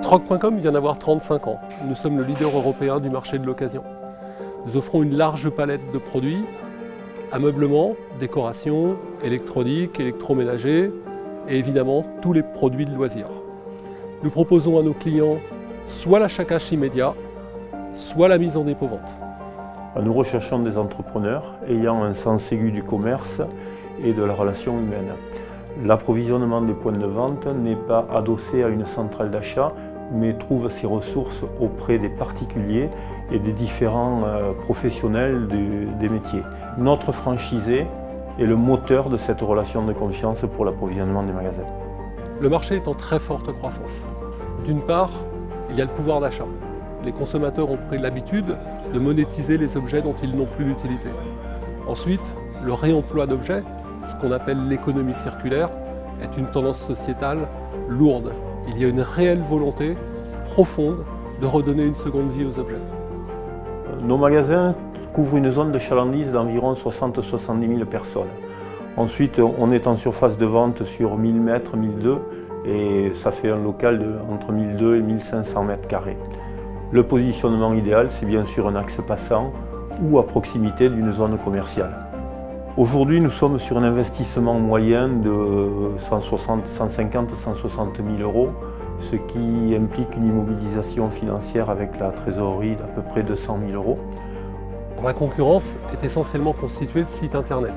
Troc.com vient d'avoir 35 ans. Nous sommes le leader européen du marché de l'occasion. Nous offrons une large palette de produits, ameublement, décoration, électronique, électroménager et évidemment tous les produits de loisirs. Nous proposons à nos clients soit l'achat cash immédiat, soit la mise en dépôt-vente. Nous recherchons des entrepreneurs ayant un sens aigu du commerce et de la relation humaine. L'approvisionnement des points de vente n'est pas adossé à une centrale d'achat, mais trouve ses ressources auprès des particuliers et des différents professionnels des métiers. Notre franchisé est le moteur de cette relation de confiance pour l'approvisionnement des magasins. Le marché est en très forte croissance. D'une part, il y a le pouvoir d'achat. Les consommateurs ont pris l'habitude de monétiser les objets dont ils n'ont plus d'utilité. Ensuite, le réemploi d'objets, ce qu'on appelle l'économie circulaire, est une tendance sociétale lourde. Il y a une réelle volonté profonde de redonner une seconde vie aux objets. Nos magasins couvrent une zone de chalandise d'environ 60-70 000 personnes. Ensuite, on est en surface de vente sur 1000 mètres, 1002 et ça fait un local entre 1200 et 1500 mètres carrés. Le positionnement idéal, c'est bien sûr un axe passant ou à proximité d'une zone commerciale. Aujourd'hui, nous sommes sur un investissement moyen de 150 à 160 000 euros, ce qui implique une immobilisation financière avec la trésorerie d'à peu près 200 000 euros. La concurrence est essentiellement constituée de sites internet.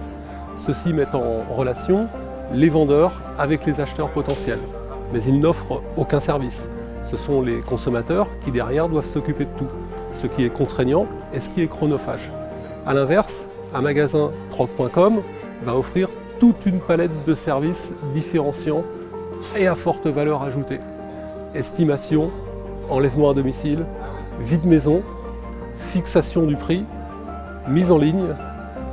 Ceux-ci mettent en relation les vendeurs avec les acheteurs potentiels, mais ils n'offrent aucun service. Ce sont les consommateurs qui derrière doivent s'occuper de tout, ce qui est contraignant et ce qui est chronophage. A l'inverse, un magasin Troc.com va offrir toute une palette de services différenciants et à forte valeur ajoutée. Estimation, enlèvement à domicile, vide maison, fixation du prix, mise en ligne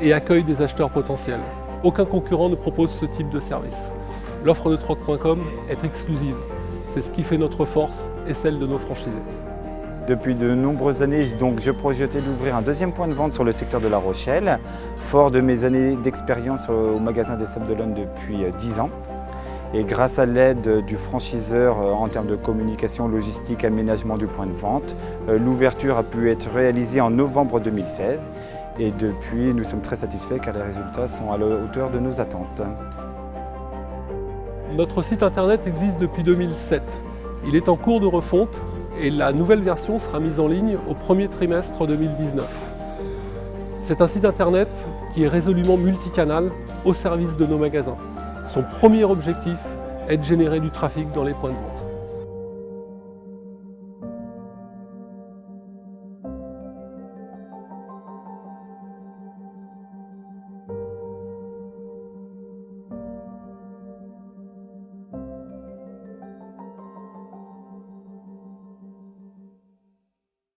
et accueil des acheteurs potentiels. Aucun concurrent ne propose ce type de service. L'offre de Troc.com est exclusive. C'est ce qui fait notre force et celle de nos franchisés. Depuis de nombreuses années, je projetais d'ouvrir un deuxième point de vente sur le secteur de La Rochelle. Fort de mes années d'expérience au magasin des Sables d'Olonne depuis 10 ans. Et grâce à l'aide du franchiseur en termes de communication, logistique, aménagement du point de vente, l'ouverture a pu être réalisée en novembre 2016. Et depuis, nous sommes très satisfaits car les résultats sont à la hauteur de nos attentes. Notre site internet existe depuis 2007. Il est en cours de refonte et la nouvelle version sera mise en ligne au premier trimestre 2019. C'est un site internet qui est résolument multicanal au service de nos magasins. Son premier objectif est de générer du trafic dans les points de vente.